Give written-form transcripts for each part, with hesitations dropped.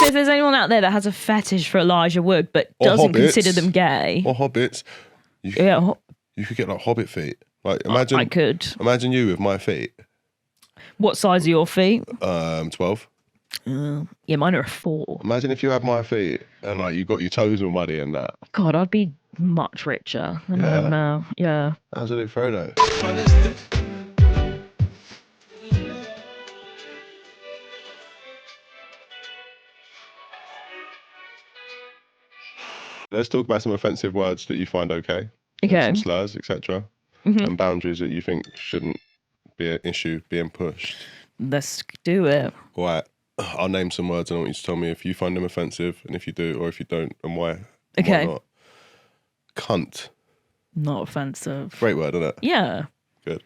So if there's anyone out there that has a fetish for Elijah Wood but doesn't consider them gay, or hobbits, you could get like hobbit feet. Like imagine, I could. Imagine you with my feet. What size are your feet? 12. Yeah, mine are a 4. Imagine if you had my feet and like you got your toes all muddy and that. God, I'd be much richer than I am now. Yeah. Absolute photo. Let's talk about some offensive words that you find okay. Okay. Some slurs, etc. And boundaries that you think shouldn't be an issue being pushed. Let's do it. All right. I'll name some words and I want you to tell me if you find them offensive and if you do or if you don't and why. Okay. Why not? Cunt. Not offensive. Great word, isn't it? Yeah. Good.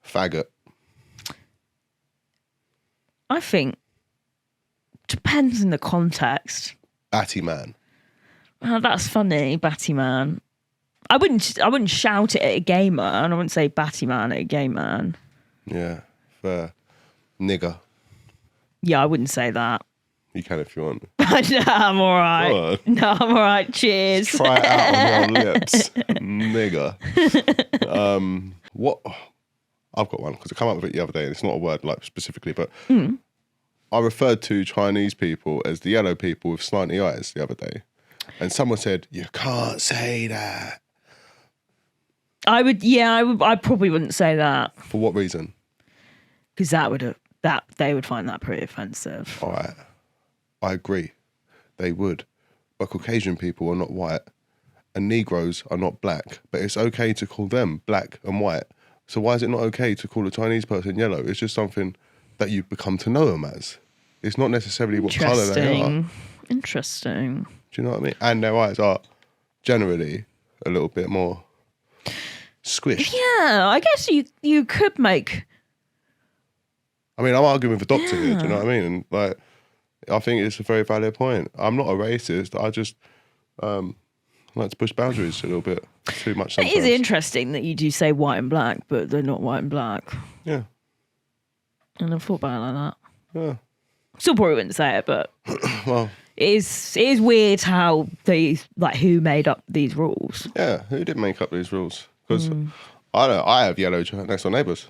Faggot. I think depends in the context. Batty man. Oh, that's funny, batty man. I wouldn't shout it at a gay man. I wouldn't say batty man at a gay man. Yeah, fair. Nigger. Yeah, I wouldn't say that. You can if you want. No, I'm all right. No, I'm all right. Cheers. Try it out on your lips. Nigger. What? I've got one because I came up with it the other day and it's not a word like specifically, but I referred to Chinese people as the yellow people with slanty eyes the other day. And someone said, you can't say that. I probably wouldn't say that. For what reason? Because they would find that pretty offensive. All right. I agree. They would. But Caucasian people are not white and Negroes are not black. But it's okay to call them black and white. So why is it not okay to call a Chinese person yellow? It's just something that you become to know them as. It's not necessarily what colour they are. Interesting. Do you know what I mean? And their eyes are generally a little bit more squished. Yeah, I guess you could make... I mean, I'm arguing with the doctor here, do you know what I mean? And like, I think it's a very valid point. I'm not a racist. I just like to push boundaries a little bit too much sometimes. It is interesting that you do say white and black, but they're not white and black. Yeah. And I've thought about it like that. Yeah. Still probably wouldn't say it, but well, it is weird how who made up these rules. Yeah, who did make up these rules? Because I have yellow next door neighbours.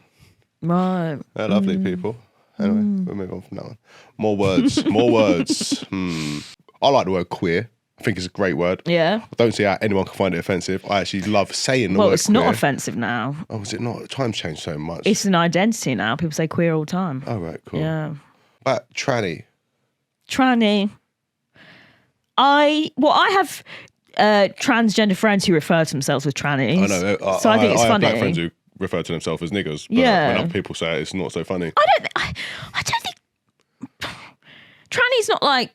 Right. They're lovely people. Anyway, we'll move on from that one. More words. More words. I like the word queer. I think it's a great word. Yeah. I don't see how anyone can find it offensive. I actually love saying the word Well, it's queer. not offensive now. Oh, is it not? Times changed so much. It's an identity now. People say queer all the time. Oh, right, cool. Yeah. But tranny. Tranny. I have transgender friends who refer to themselves as trannies. I know. So I think it's I funny. have black friends who refer to themselves as niggers. But Yeah. when other people say it, it's not so funny. I don't think tranny's not like...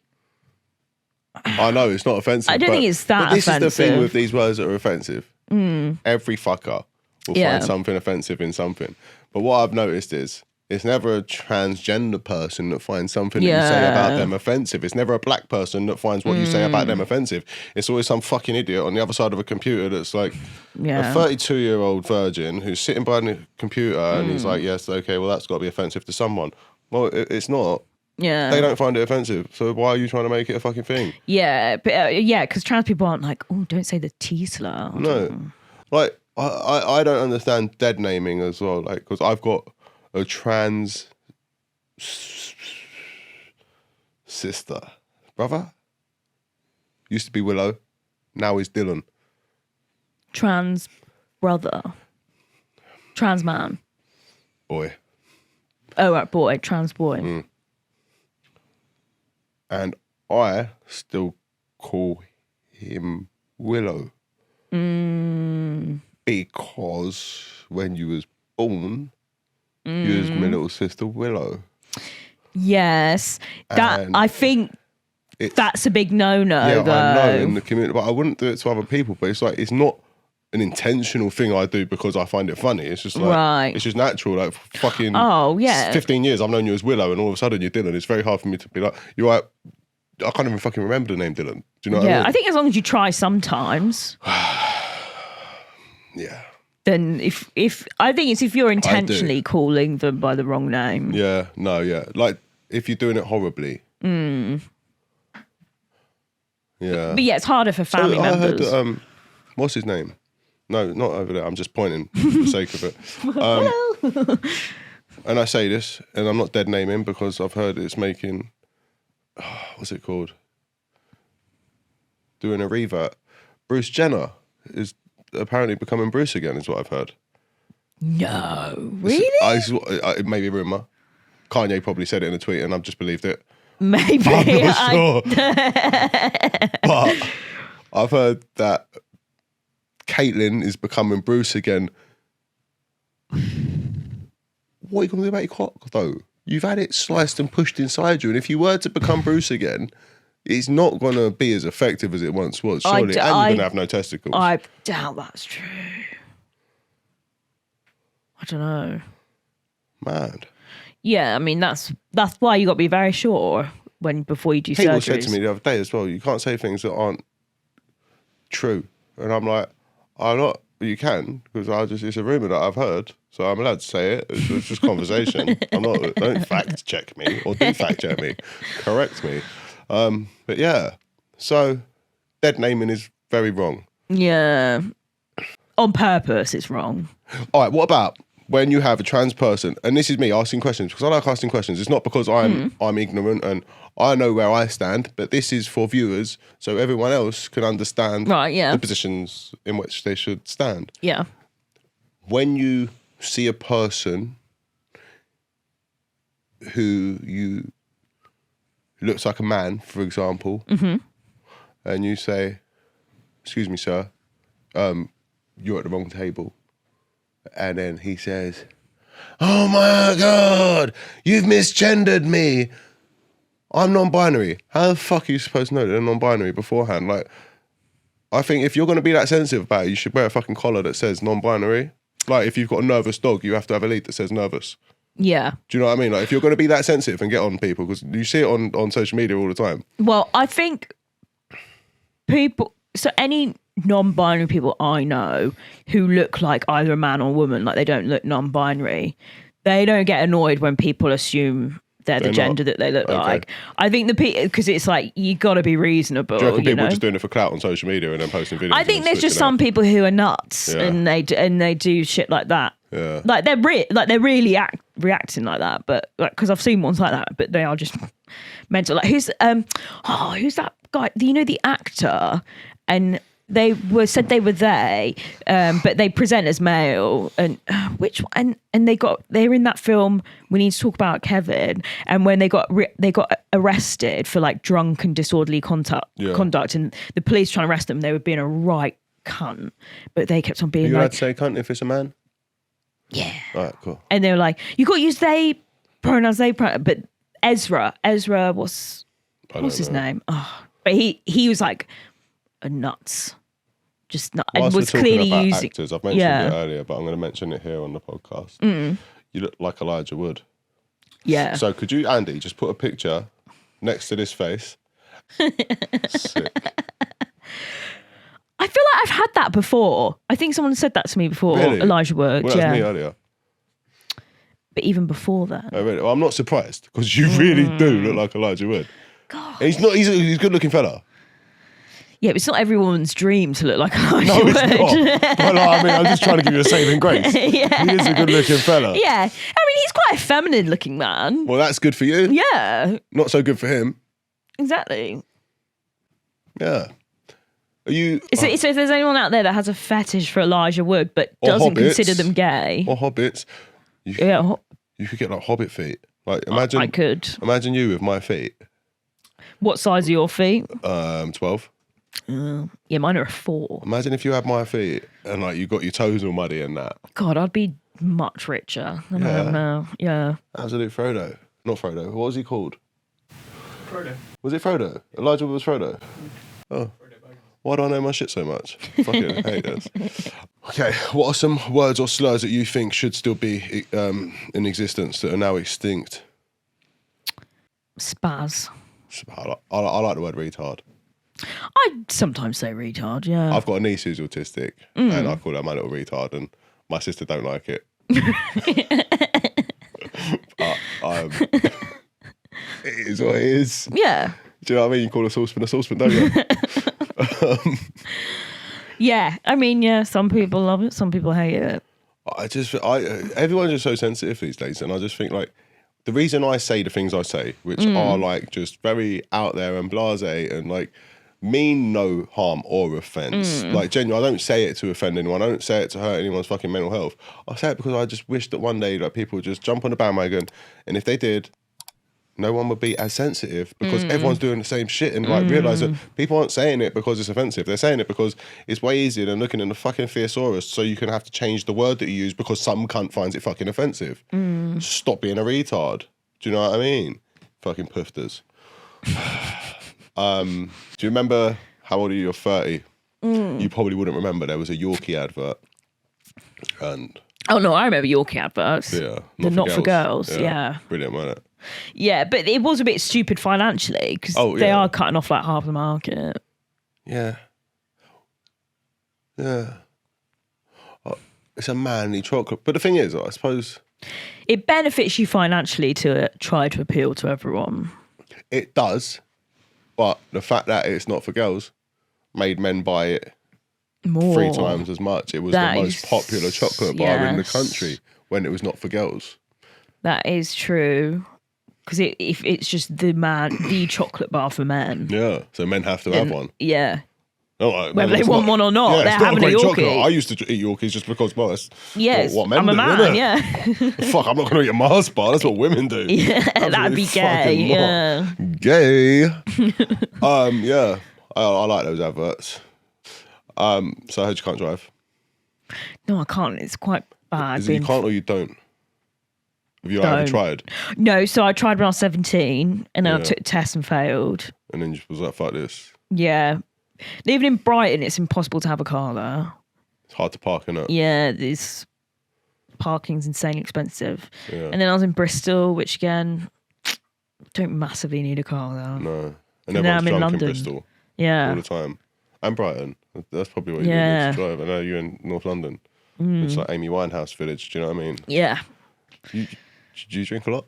I know, it's not offensive. I don't think it's that But this is the thing offensive. with these words that are offensive. Every fucker will Yeah. find something offensive in something. But what I've noticed is it's never a transgender person that finds something that you say about them offensive. It's never a black person that finds what you say about them offensive. It's always some fucking idiot on the other side of a computer that's like a 32-year-old virgin who's sitting behind the computer and he's like, yes, okay, well, that's got to be offensive to someone. Well, it's not. Yeah. They don't find it offensive. So why are you trying to make it a fucking thing? Yeah, but because trans people aren't like, oh, don't say the T slur. No. Like, I don't understand dead naming as well. Like, because I've got a trans sister. Brother? Used to be Willow. Now is Dylan. Trans brother. Trans man. Boy. Oh, right, boy. Trans boy. And I still call him Willow. Because when you was born, you was my little sister Willow. Yes. That I think that's a big no-no, though. I know in the community, but I wouldn't do it to other people. But it's like, it's not an intentional thing I do because I find it funny. It's just like, it's just natural. Like fucking 15 years I've known you as Willow and all of a sudden you're Dylan. It's very hard for me to be like, you're right. I can't even fucking remember the name Dylan. Do you know what I mean? I think as long as you try sometimes. Yeah. Then if you're intentionally calling them by the wrong name. Yeah, no, yeah. Like if you're doing it horribly, Yeah. But yeah, it's harder for family members. I heard, what's his name? No, not over there. I'm just pointing for the sake of it. Hello. And I say this, and I'm not dead naming because I've heard it's making, what's it called? Doing a revert. Bruce Jenner is apparently becoming Bruce again, is what I've heard. No, really? It may be a rumour. Kanye probably said it in a tweet, and I've just believed it. Maybe. I'm not sure. But I've heard that Caitlyn is becoming Bruce again. What are you going to do about your cock, though? You've had it sliced and pushed inside you, and if you were to become Bruce again, it's not going to be as effective as it once was, surely. And you're going to have no testicles. I doubt that's true. I don't know. Mad. Yeah, I mean, that's why you got to be very sure before you do People surgeries. said to me the other day as well, you can't say things that aren't true. And I'm like, I'm not, you can, because it's a rumour that I've heard, so I'm allowed to say it. It's just conversation. Don't fact check me, or do fact check me. Correct me. But yeah, so dead naming is very wrong. Yeah. On purpose, it's wrong. All right, what about when you have a trans person, and this is me asking questions, because I like asking questions. It's not because I'm ignorant and I know where I stand, but this is for viewers so everyone else can understand the positions in which they should stand. Yeah. When you see a person who looks like a man, for example, and you say, "Excuse me, sir, you're at the wrong table." And then he says, "Oh my God, you've misgendered me. I'm non-binary." How the fuck are you supposed to know that they're non-binary beforehand? Like, I think if you're going to be that sensitive about it, you should wear a fucking collar that says non-binary. Like, if you've got a nervous dog, you have to have a lead that says nervous. Yeah. Do you know what I mean? Like, if you're going to be that sensitive and get on people, because you see it on social media all the time. Well, I think any non-binary people I know who look like either a man or a woman, like they don't look non-binary, they don't get annoyed when people assume they're the gender that they look like. I think because it's like, you got to be reasonable. Do you reckon people are just doing it for clout on social media and then posting videos? I think there's just some people who are nuts and they do shit like that. Yeah. Like they're really reacting like that, but because I've seen ones like that, but they are just mental. Like who's that guy? You know, the actor, and they said they were but they present as male, and which one? And they're in that film We Need to Talk About Kevin, and when they got arrested for like drunk and disorderly conduct, and the police trying to arrest them, they were being a right cunt, but they kept on being. Are you allowed to say cunt if it's a man? Yeah. All right, cool. And they were like, you got to use they pronouns, but Ezra, what's his name? Oh, but he was like a nuts. Just not, and was clearly using actors. I've mentioned it earlier, but I'm going to mention it here on the podcast. You look like Elijah Wood. Yeah. So could you, Andy, just put a picture next to this face? Sick. I feel like I've had that before. I think someone said that to me before. Really? Elijah Wood. Well, that was me earlier. But even before that. Oh, really? Well, I'm not surprised, because you really do look like Elijah Wood. God. And he's a good looking fella. Yeah, but it's not every woman's dream to look like Elijah No, Wood. it's not. But I mean, I'm just trying to give you a saving grace. Yeah. He is a good looking fella. Yeah. I mean, he's quite a feminine looking man. Well, that's good for you. Yeah. Not so good for him. Exactly. Yeah. Are you... So if there's anyone out there that has a fetish for Elijah Wood but doesn't consider them gay. Or hobbits. You could get like hobbit feet. Like imagine... I could. Imagine you with my feet. What size are your feet? 12. Yeah, mine are a 4. Imagine if you had my feet and like you got your toes all muddy and that. God, I'd be much richer than I am now. Yeah. Absolute Frodo. Not Frodo. What was he called? Frodo. Was it Frodo? Elijah was Frodo. Oh. Why do I know my shit so much? Fucking hate this. Okay, what are some words or slurs that you think should still be in existence that are now extinct? Spaz. I like the word retard. I sometimes say retard, yeah. I've got a niece who's autistic, and I call her my little retard, and my sister don't like it. It is what it is. Yeah. Do you know what I mean? You call a saucepan, don't you? Yeah. I mean, yeah, some people love it, some people hate it. Everyone's just so sensitive these days, and I just think like the reason I say the things I say, which are like just very out there and blasé and like mean no harm or offence. Like genuinely, I don't say it to offend anyone. I don't say it to hurt anyone's fucking mental health. I say it because I just wish that one day like people would just jump on the bandwagon, and if they did, no one would be as sensitive because everyone's doing the same shit and like realise that people aren't saying it because it's offensive. They're saying it because it's way easier than looking in the fucking thesaurus so you can have to change the word that you use because some cunt finds it fucking offensive. Stop being a retard. Do you know what I mean? Fucking pufters. Do you remember, how old are you? You're 30. You probably wouldn't remember. There was a Yorkie advert. And oh no, I remember Yorkie adverts. yeah. Not for girls. Yeah. Brilliant, wasn't it? Yeah, but it was a bit stupid financially because they are cutting off like half the market. Yeah. Yeah. It's a manly chocolate. But the thing is, I suppose... It benefits you financially to try to appeal to everyone. It does. But the fact that it's not for girls made men buy it more 3 times as much. It was the most popular chocolate bar in the country when it was not for girls. That is true. Because if it's just the chocolate bar for men. Yeah, so men have to have one. Yeah. Like, whether they want one or not, they're having a Yorkie. Chocolate. I used to eat Yorkies just because, well, that's what men I'm a do, man, yeah. Fuck, I'm not going to eat a Mars bar. That's what women do. Yeah, that'd be gay. Yeah. Gay. Yeah, I like those adverts. So I heard you can't drive. No, I can't. It's quite bad. Is it you can't or you don't? Have you ever tried? No, so I tried when I was 17 and then I took tests and failed. And then you was like, fuck this. Yeah. Even in Brighton, it's impossible to have a car there. It's hard to park, isn't it? Yeah, parking's insanely expensive. Yeah. And then I was in Bristol, which again, don't massively need a car there. No. And everyone's drunk in Bristol. Yeah. All the time. And Brighton. That's probably what you need to drive. I know you're in North London. It's like Amy Winehouse Village. Do you know what I mean? Yeah. Do you drink a lot?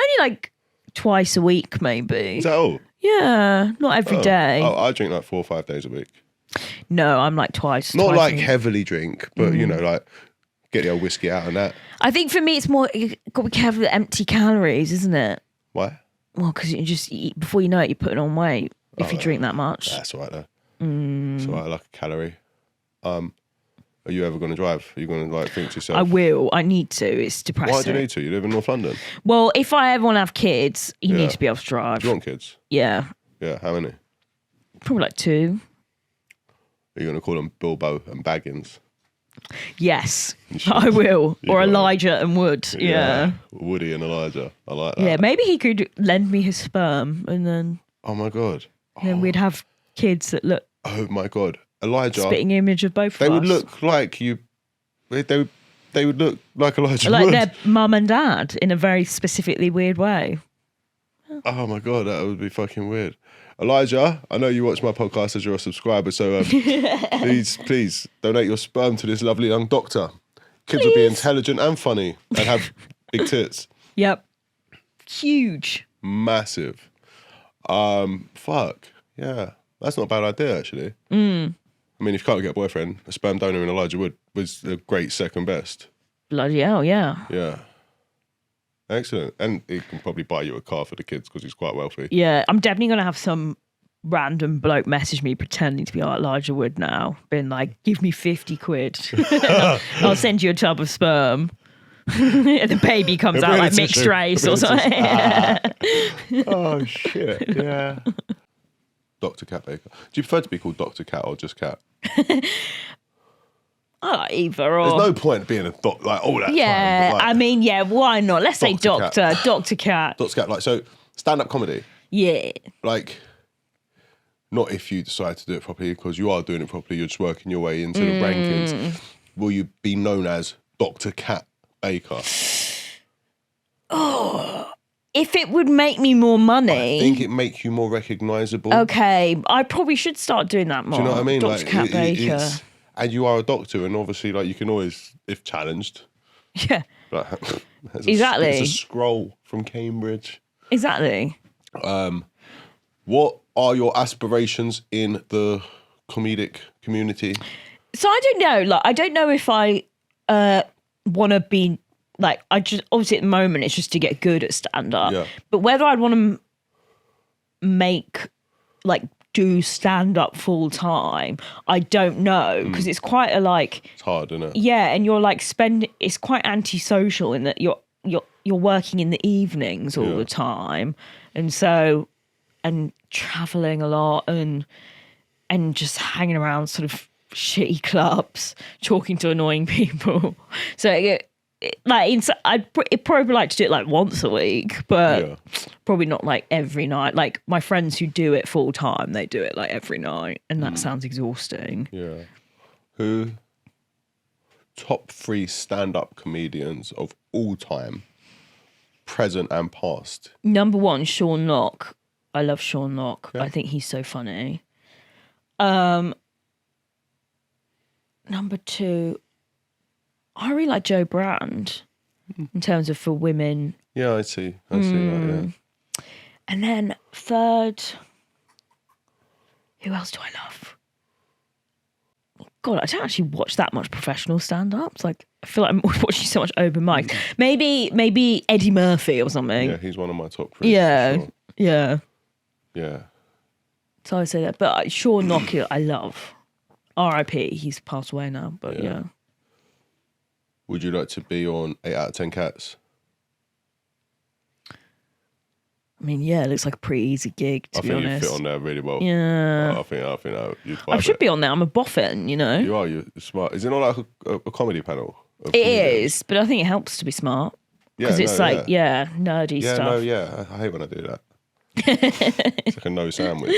Only like twice a week, maybe. Is that all? Yeah, not every day. Oh, I drink like 4 or 5 days a week. No, I'm like twice. Not twice like heavily drink, but you know, like get the old whiskey out and that. I think for me, it's more, you got to be careful with empty calories, isn't it? Why? Well, because you just eat, before you know it, you're putting on weight if you drink that much. That's all right though. It's all right, like a calorie. Are you ever going to drive? Are you going to like think to yourself? I will. I need to. It's depressing. Why do you need to? You live in North London. Well, if I ever want to have kids, you need to be able to drive. Do you want kids? Yeah. Yeah. How many? Probably like 2. Are you going to call them Bilbo and Baggins? Yes, I will. Or Elijah and Wood. Yeah. Woody and Elijah. I like that. Yeah, maybe he could lend me his sperm and then... Oh my God. Then we'd have kids that look... Oh my God. Elijah. Spitting image of both of us. They would look like you... They would look like Elijah like Wood. their mum and dad in a very specifically weird way. Oh my God, that would be fucking weird. Elijah, I know you watch my podcast as you're a subscriber, so please donate your sperm to this lovely young doctor. Kids will be intelligent and funny and have big tits. Yep. Huge. Massive. Fuck. Yeah. That's not a bad idea, actually. I mean, if you can't get a boyfriend, a sperm donor in Elijah Wood was a great second best. Bloody hell, yeah. Yeah. Excellent. And he can probably buy you a car for the kids because he's quite wealthy. Yeah, I'm definitely going to have some random bloke message me pretending to be like Elijah Wood now. Being like, give me 50 quid. I'll send you a tub of sperm. The baby comes out like mixed race or something. Oh, shit. Yeah. Dr. Cat Baker. Do you prefer to be called Dr. Cat or just Cat? I like either or. There's no point being a doctor like all that time. Like, I mean, yeah, why not? Let's say Doctor. Dr. Cat. Dr. Cat. Like, so stand-up comedy. Yeah. Like, not if you decide to do it properly, because you are doing it properly, you're just working your way into the rankings. Will you be known as Dr. Cat Baker? Oh, if it would make me more money. I think it makes you more recognisable. Okay, I probably should start doing that more. Do you know what I mean? Dr. Cat Baker. And you are a doctor, and obviously, like, you can always, if challenged, Like, Exactly. It's a scroll from Cambridge. Exactly. What are your aspirations in the comedic community? So I don't know. Like, I don't know if I want to be like. I just obviously at the moment it's just to get good at stand up. Yeah. But whether I'd want to do stand up full time, I don't know, because it's quite a like. It's hard, isn't it? Yeah, and you're like it's quite antisocial in that you're working in the evenings all the time, and so traveling a lot and just hanging around sort of shitty clubs, talking to annoying people. So I'd probably like to do it like once a week, but probably not like every night. Like my friends who do it full time, they do it like every night, and that sounds exhausting. Yeah. Who? Top 3 stand-up comedians of all time, present and past. Number 1, Sean Knock. I love Sean Knock. Yeah. I think he's so funny. Number 2, I really like Joe Brand in terms of for women. Yeah, I see that, yeah. And then 3rd, who else do I love? God, I don't actually watch that much professional stand-ups. Like, I feel like I'm watching so much open mic. Maybe Eddie Murphy or something. Yeah, he's one of my top 3. Yeah, for sure. yeah. Yeah. So I say that, but Sean Knock, I love. R.I.P. He's passed away now, but yeah. Would you like to be on 8 out of 10 Cats? I mean, yeah, it looks like a pretty easy gig, to be honest. I think you fit on there really well. Yeah. I think you'd I should be on there. I'm a boffin, you know? You are, you're smart. Is it not like a comedy panel? It is, but I think it helps to be smart. Because it's nerdy stuff. I hate when I do that. It's like a no sandwich.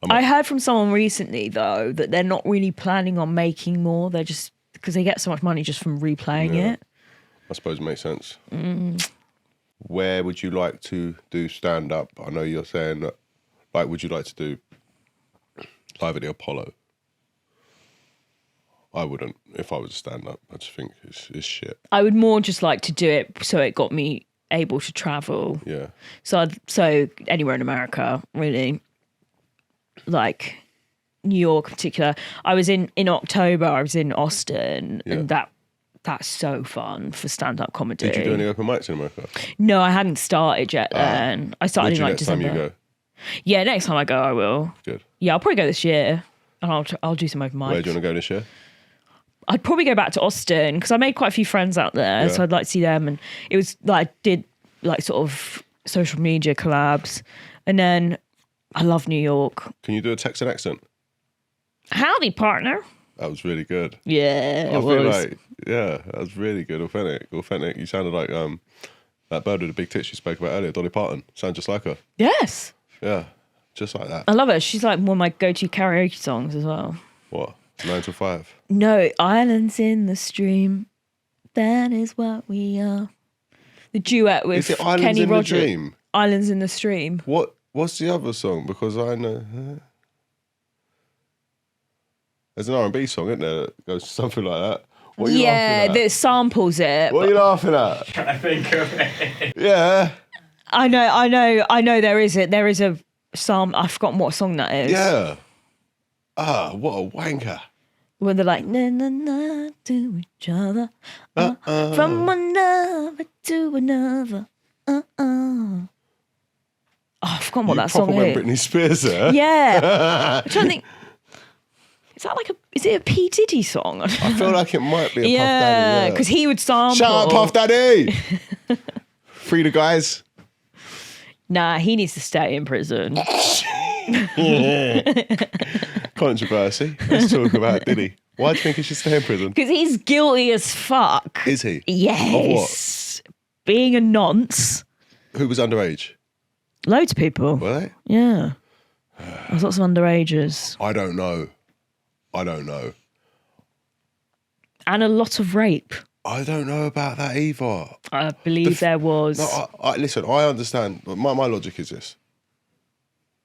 I heard from someone recently, though, that they're not really planning on making more. They're just, because they get so much money just from replaying it. I suppose it makes sense. Where would you like to do stand-up? I know you're saying that, like, would you like to do live at the Apollo? I wouldn't if I was a stand-up. I just think it's shit. I would more just like to do it so it got me able to travel. Yeah. So anywhere in America, really. Like New York in particular. I was in October, I was in Austin, and that's so fun for stand-up comedy. Did you do any open mics in America? No, I hadn't started yet then. I started in like December. Next time you go? Yeah, next time I go, I will. Good. Yeah, I'll probably go this year. And I'll do some open mics. Where do you want to go this year? I'd probably go back to Austin because I made quite a few friends out there. So I'd like to see them. And it was like, I did like sort of social media collabs. And then I love New York. Can you do a Texan accent? Howdy, partner. That was really good. Yeah, I feel like, that was really good. Authentic. You sounded like that bird with the big tits you spoke about earlier, Dolly Parton. Sound just like her. Yes. Yeah, just like that. I love her. She's like one of my go-to karaoke songs as well. What? 9 to 5? No, Islands in the Stream. That is what we are. The duet with Is it Islands Kenny in Rogers. the Dream? Islands in the Stream. What's the other song? Because I know... There's an R&B song, isn't there? That goes something like that. What are you laughing at? That samples it. What are you laughing at? Trying to think of it. Yeah. I know there is a psalm. I've forgotten what song that is. Yeah. What a wanker. When they're like, na na na to each other. From one lover to another. Oh, I've forgotten what that song proper is. went Britney Spears there. Yeah. I'm trying to think. Is it a P. Diddy song? I feel like it might be a Puff Daddy. Yeah, because he would sample. Shut up, Puff Daddy! Free the guys. Nah, he needs to stay in prison. Controversy. Let's talk about Diddy. Why do you think he should stay in prison? Because he's guilty as fuck. Is he? Yes. Of what? Being a nonce. Who was underage? Loads of people. Were they? Yeah. There's lots of underagers. I don't know. And a lot of rape. I don't know about that either. I believe there was. No, listen, I understand. But my logic is this.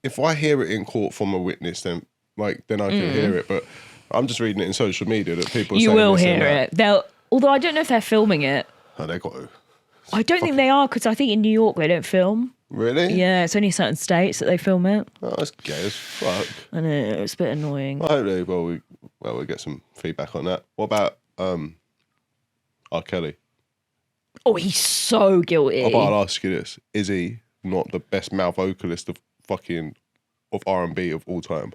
If I hear it in court from a witness, then I can hear it. But I'm just reading it in social media that people are saying You will this and hear that. it. Although I don't know if they're filming it. Oh, they got to. I don't think they are, because I think in New York they don't film. Really? Yeah, it's only certain states that they film it. Oh, that's gay as fuck. I know, it's a bit annoying. I hope they, we'll get some feedback on that. What about R. Kelly? Oh, he's so guilty. I'll ask you this. Is he not the best male vocalist of R&B of all time?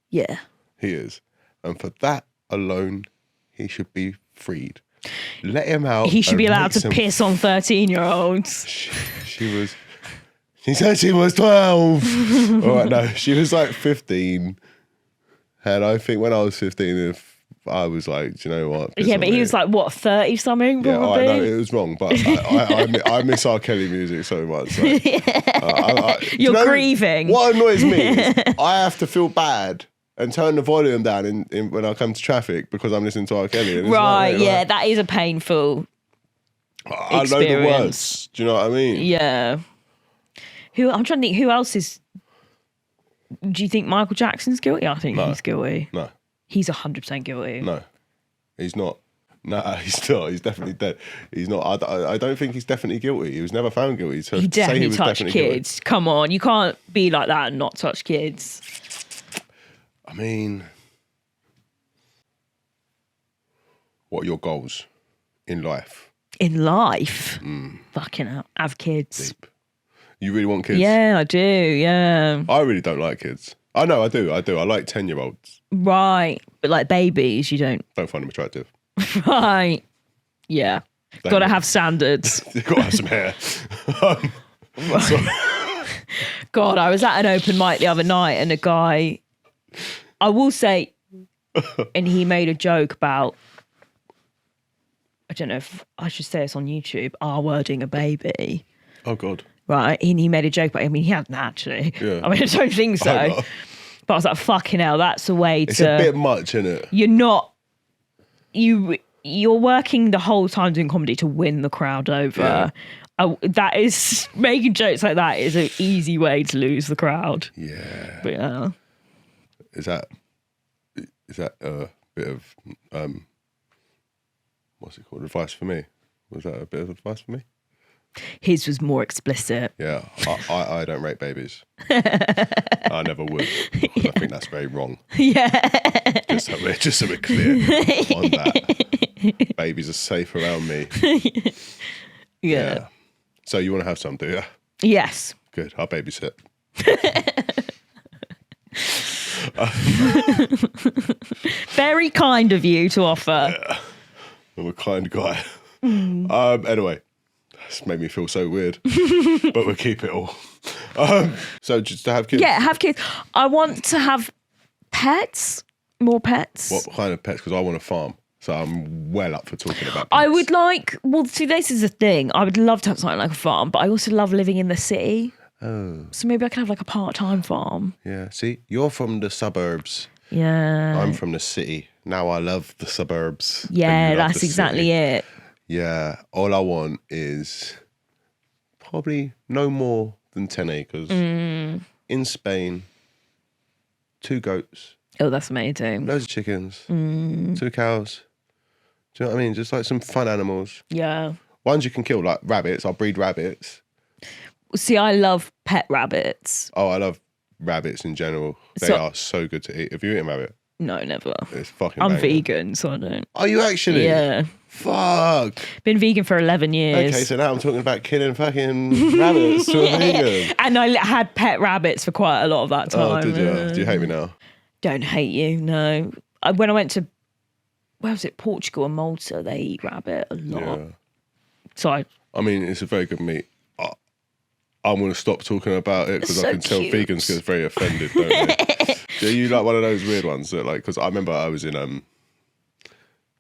Yeah. He is. And for that alone, he should be freed. Let him out. He should be allowed to piss on 13-year-olds. She said she was 12. All right, no, she was like 15. And I think when I was 15, if I was like, do you know what? Yeah, but he was like, what, 30 something? Yeah, probably? I know it was wrong, but I miss R. Kelly music so much. Like, You're grieving. What annoys me is I have to feel bad and turn the volume down in when I come to traffic because I'm listening to R. Kelly. And right, yeah, that is a painful I experience. know the words. Do you know what I mean? Yeah. I'm trying to think, who else is... Do you think Michael Jackson's guilty? I think he's guilty. No. He's 100% guilty. No. He's not. No, he's not. He's definitely dead. He's not. I don't think he's definitely guilty. He was never found guilty. So he definitely was touched definitely kids. Guilty. Come on, you can't be like that and not touch kids. I mean, what are your goals in life? In life? Fucking hell. Have kids. Deep. You really want kids? Yeah, I do, yeah. I really don't like kids. I know, I do. I like 10-year-olds. Right. But like babies, you don't. Don't find them attractive. Right. Yeah. Got to have standards. You've got to have some hair. God, I was at an open mic the other night and a guy, I will say, and he made a joke about, I don't know if I should say this on YouTube, R-wording a baby. Oh, God. Right, and he made a joke about it. I mean, he hadn't actually. Yeah. I mean, I don't think so. But I was like, fucking hell, that's a way it's a bit much, isn't it? You're not... You're working the whole time doing comedy to win the crowd over. Yeah. That is... Making jokes like that is an easy way to lose the crowd. Yeah. But yeah. Is that a bit of... what's it called? Advice for me? Was that a bit of advice for me? His was more explicit. Yeah, I don't rape babies. I never would. I think that's very wrong. Yeah. Just so we're clear on that. Babies are safe around me. Yeah. So you want to have some, do you? Yes. Good. I'll babysit. Very kind of you to offer. Yeah. I'm a kind guy. Anyway. It's made me feel so weird, but we'll keep it all. So just to have kids? Yeah, have kids. I want to have pets, more pets. What kind of pets? Because I want a farm, so I'm well up for talking about pets. I would like, well, see, this is the thing. I would love to have something like a farm, but I also love living in the city. Oh. So maybe I can have like a part-time farm. Yeah, see, you're from the suburbs. Yeah. I'm from the city. Now I love the suburbs. Yeah, that's exactly it. Yeah, all I want is probably no more than 10 acres in Spain, 2 goats. Oh, that's amazing. Loads of chickens, 2 cows. Do you know what I mean? Just like some fun animals. Yeah. Ones you can kill, like rabbits. I'll breed rabbits. See, I love pet rabbits. Oh, I love rabbits in general. They are so good to eat. Have you eaten rabbit? No, never. It's fucking I'm banging. vegan, so I don't. Are you actually? Yeah. Fuck. Been vegan for 11 years. Okay, so now I'm talking about killing fucking rabbits to a vegan. And I had pet rabbits for quite a lot of that time. Oh, did you? Do you hate me now? Don't hate you, no. When I went to, where was it, Portugal and Malta, they eat rabbit a lot. Yeah. So I mean, it's a very good meat. I'm going to stop talking about it because So I can tell cute. vegans get very offended, don't they? Yeah, you like one of those weird ones that, like, because I remember I was in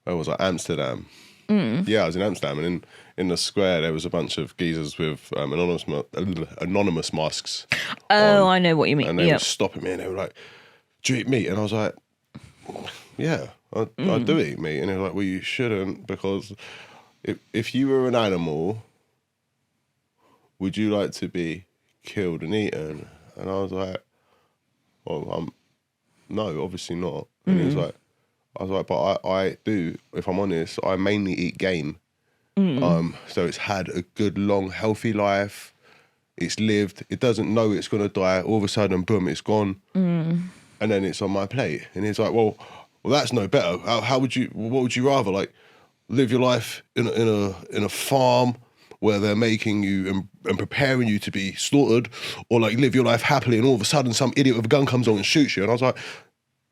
where was I? Amsterdam. Yeah, I was in Amsterdam, and in the square there was a bunch of geezers with anonymous masks. Oh, I know what you mean. And they Yeah. were stopping me, and they were like, "Do you eat meat?" And I was like, "Yeah, I do eat meat." And they were like, "Well, you shouldn't, because if you were an animal, would you like to be killed and eaten?" And I was like, "Well, no, obviously not." And he was like, I was like, "But I do, if I'm honest, I mainly eat game. So it's had a good, long, healthy life. It's lived. It doesn't know it's going to die. All of a sudden, boom, it's gone. And then it's on my plate. And it's like, well, that's no better. What would you rather? Like, live your life in a farm where they're making you and preparing you to be slaughtered, or like live your life happily and all of a sudden some idiot with a gun comes on and shoots you? And I was like,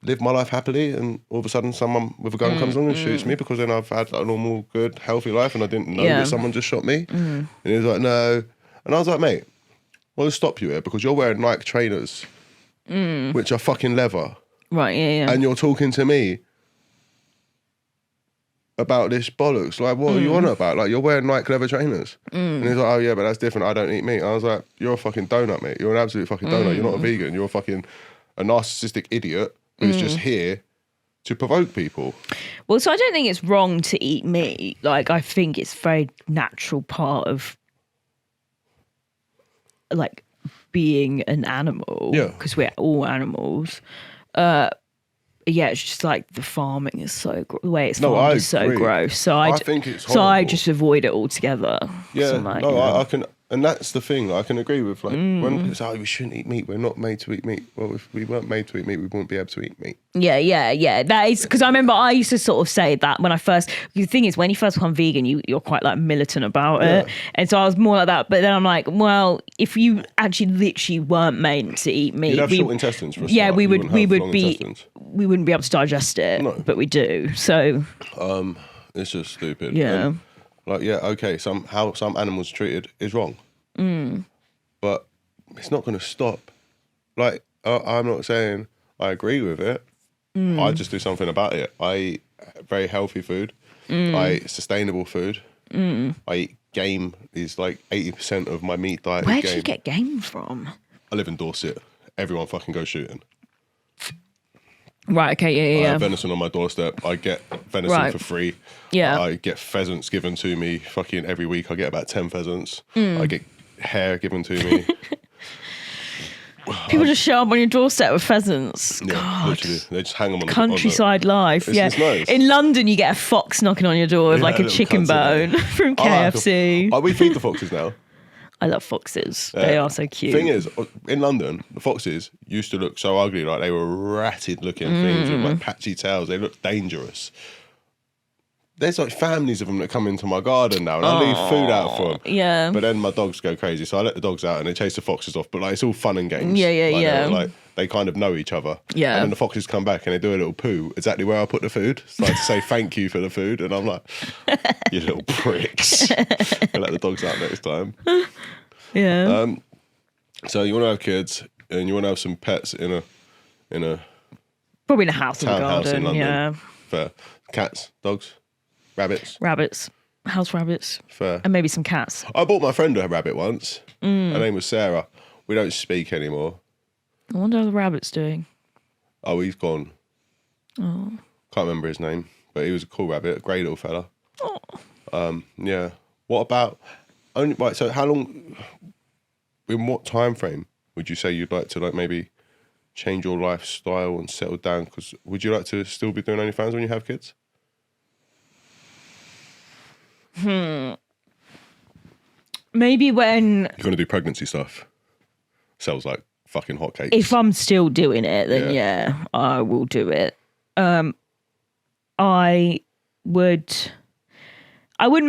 live my life happily and all of a sudden someone with a gun comes on and shoots me, because then I've had a normal, good, healthy life and I didn't know that someone just shot me. And he was like, no. And I was like, mate, I'll just stop you here because you're wearing Nike trainers, which are fucking leather. Right, yeah. And you're talking to me about this bollocks. Like, what are you on about? Like, you're wearing Nike leather trainers. And he's like, oh yeah, but that's different. I don't eat meat. I was like, you're a fucking donut, mate. You're an absolute fucking donut. You're not a vegan. You're a narcissistic idiot who's just here to provoke people. Well, so I don't think it's wrong to eat meat. Like, I think it's a very natural part of, like, being an animal. Yeah. Because we're all animals. Yeah, it's just like the farming is so the way it's farmed is so gross. So I think it's horrible. So I just avoid it altogether. Yeah, So like, I can, and that's the thing. I can agree with, like, when people say, we shouldn't eat meat. We're not made to eat meat. Well, if we weren't made to eat meat, we wouldn't be able to eat meat. Yeah. That is because I remember I used to sort of say that when I first. The thing is, when you first become vegan, you're quite like militant about it, and so I was more like that. But then I'm like, well, if you actually literally weren't made to eat meat, You'd have short intestines for a start. Yeah, we would be. Intestines. We wouldn't be able to digest it, but we do. So it's just stupid. Yeah. And, like, yeah, okay. How some animals are treated is wrong, but it's not going to stop. Like, I'm not saying I agree with it. I just do something about it. I eat very healthy food. I eat sustainable food. I eat game. Is like 80% of my meat diet. Where is do game. you get game from? I live in Dorset. Everyone fucking goes shooting. Right, okay, I yeah. have venison on my doorstep. I get venison for free. Yeah. I get pheasants given to me fucking every week. I get about 10 pheasants. I get hair given to me. People just show up on your doorstep with pheasants. Yeah, God. literally. They just hang them on Countryside life. It's nice. In London, you get a fox knocking on your door with like a chicken bone from KFC. We feed the foxes now. I love foxes. They are so cute. Thing is, in London, the foxes used to look so ugly. Like, they were ratted looking things with like patchy tails. They look dangerous. There's like families of them that come into my garden now, and I leave food out for them. Yeah. But then my dogs go crazy, so I let the dogs out and they chase the foxes off. But like, it's all fun and games. Yeah. Like, they kind of know each other. Yeah. And then the foxes come back and they do a little poo exactly where I put the food. So I had to say thank you for the food, and I'm like, you little pricks. I'll let the dogs out next time. Yeah. So you want to have kids and you want to have some pets in a Probably in a house in the townhouse garden. in London. Yeah. Fair. Cats, dogs, Rabbits. House rabbits. Fair. And maybe some cats. I bought my friend a rabbit once. Her name was Sarah. We don't speak anymore. I wonder how the rabbit's doing. Oh, he's gone. Oh. Can't remember his name, but he was a cool rabbit, a grey little fella. Oh. Yeah. What about right? So how long? In what time frame would you say you'd like to, like, maybe change your lifestyle and settle down? Because would you like to still be doing OnlyFans when you have kids? Maybe when You're gonna do pregnancy stuff. Sells like fucking hotcakes. if I'm still doing it, then yeah, I will do it. I wouldn't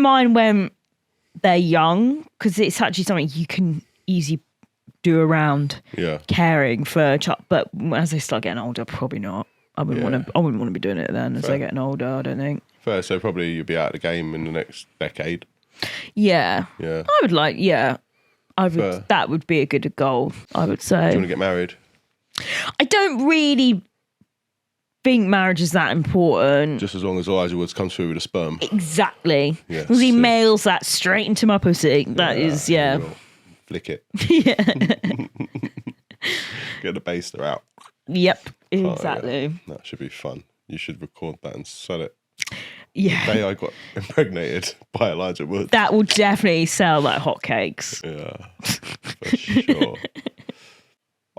mind when they're young, because it's actually something you can easily do around caring for a child. But as they start getting older, probably not. I wouldn't want to be doing it then as they're getting older, I don't think. Fair, so probably you'll be out of the game in the next decade. Yeah. Yeah. I would like, I would. Fair. That would be a good goal, I would say. Do you want to get married? I don't really think marriage is that important. Just as long as Elijah Woods comes through with a sperm. Exactly. Yes. Because he mails that straight into my pussy. That is. Flick it. Yeah. Get the baster out. Yep. Exactly. Oh, yeah. That should be fun. You should record that and sell it. Yeah. The day I got impregnated by Elijah Woods. That will definitely sell like hotcakes. Yeah, for sure.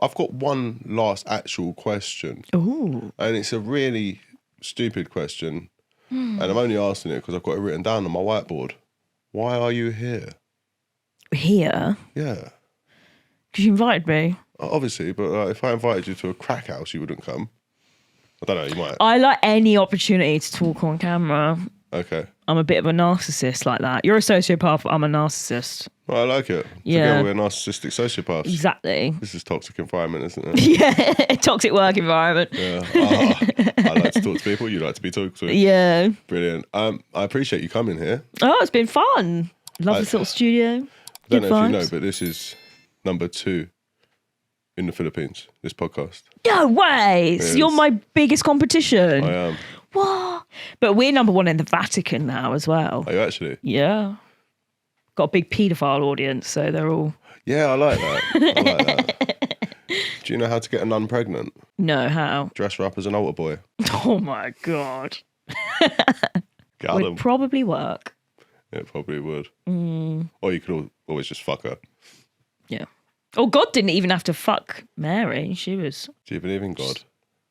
I've got one last actual question. Ooh. And it's a really stupid question. And I'm only asking it because I've got it written down on my whiteboard. Why are you here? Here? Yeah. Because you invited me. Obviously, but if I invited you to a crack house, you wouldn't come. I don't know, you might. I like any opportunity to talk on camera. Okay. I'm a bit of a narcissist like that. You're a sociopath, I'm a narcissist. Well, I like it. Yeah. Together we're narcissistic sociopaths. Exactly. This is toxic environment, isn't it? Yeah, toxic work environment. Yeah. I like to talk to people. You like to be talked to. Yeah. Brilliant. I appreciate you coming here. Oh, it's been fun. Love this little studio. I don't Good know if you vibes. know, but this is number 2 in the Philippines, this podcast. No way. So you're my biggest competition. I am. What? But we're number 1 in the Vatican now as well. Are you actually? Yeah. Got a big paedophile audience, so they're all... Yeah, I like that. I like that. Do you know how to get a nun pregnant? No, how? Dress her up as an altar boy. Oh my God. Get Would them. probably work. It probably would. Or you could always just fuck her. Yeah. Oh, God didn't even have to fuck Mary. She was... Do you believe in God?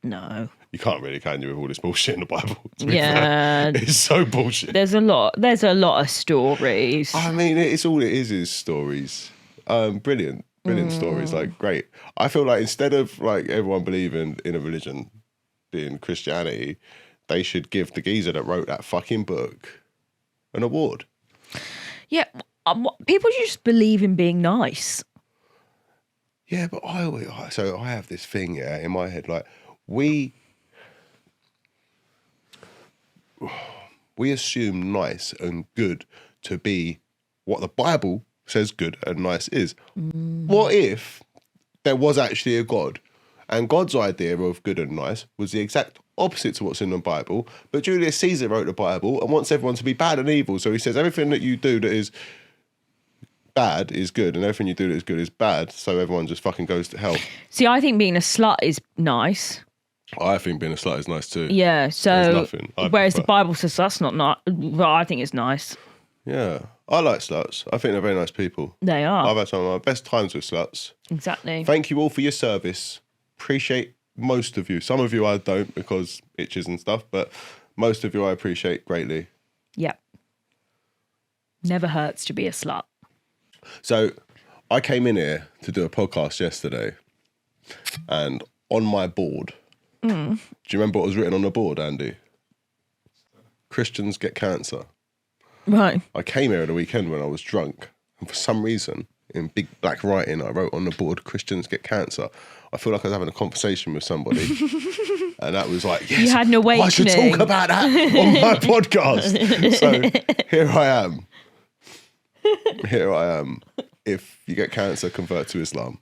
No. You can't really, can you, with all this bullshit in the Bible? To be Yeah. fair. It's so bullshit. There's a lot of stories. I mean, it's all it is stories. Brilliant stories, like great. I feel like instead of like everyone believing in a religion being Christianity, they should give the geezer that wrote that fucking book an award. Yeah. People just believe in being nice. Yeah, but I have this thing, in my head, like we assume nice and good to be what the Bible says good and nice is. What if there was actually a God and God's idea of good and nice was the exact opposite to what's in the Bible, but Julius Caesar wrote the Bible and wants everyone to be bad and evil, so he says everything that you do that is bad is good and everything you do that is good is bad, so everyone just fucking goes to hell. See, I think being a slut is nice. I think being a slut is nice too. Yeah, so There's nothing I whereas prefer. the Bible says that's not nice. Well, I think it's nice. Yeah, I like sluts. I think they're very nice people. They are. I've had some of my best times with sluts. Exactly. Thank you all for your service. Appreciate most of you. Some of you I don't because itches and stuff, but most of you I appreciate greatly. Yeah. Never hurts to be a slut. So I came in here to do a podcast yesterday and on my board, do you remember what was written on the board, Andy? Christians get cancer. Right. I came here at the weekend when I was drunk and for some reason in big black writing I wrote on the board, Christians get cancer. I feel like I was having a conversation with somebody and that was like, yes, You had an awakening. I should talk about that on my podcast. So here I am. Here I am. If you get cancer, convert to Islam.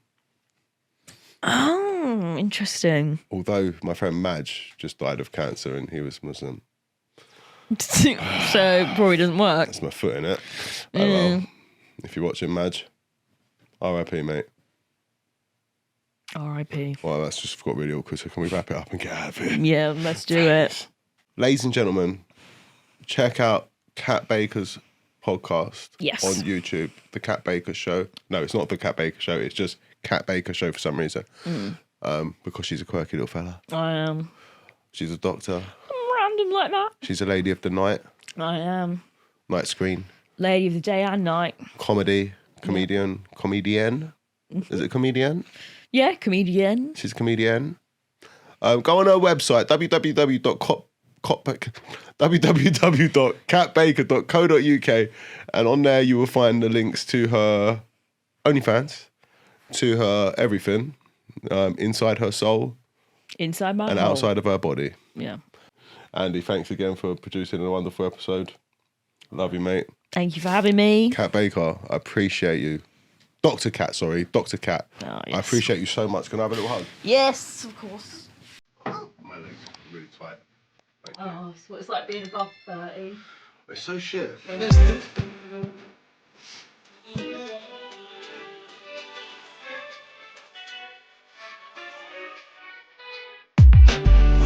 Oh, interesting. Although my friend Madge just died of cancer and he was Muslim. So probably doesn't work. That's my foot in it. Oh well. If you're watching, Madge, R.I.P. mate. R.I.P. Well, that's just got really awkward. So can we wrap it up and get out of here? Yeah, let's do it. Ladies and gentlemen, check out Kat Baker's podcast Yes. on YouTube. The Kat Baker Show. No, it's not the Kat Baker Show. It's just Kat Baker Show for some reason. Because she's a quirky little fella. I am. She's a doctor. Random like that. She's a lady of the night. I am. Night screen. Lady of the day and night. Comedy. Comedian. Comedienne. Is it comedian? Yeah, comedian. She's a comedian. Go on her website, www.catbaker.co.uk, and on there you will find the links to her OnlyFans, to her everything, inside her soul Inside my and hole. outside of her body. Yeah. Andy, thanks again for producing a wonderful episode. Love you, mate. Thank you for having me. Kat Baker, I appreciate you. Dr. Kat. Oh, I yes. appreciate you so much. Can I have a little hug? Yes, of course. My legs are really tight. Thank you. Oh, it's what it's like being above 30. It's so shit.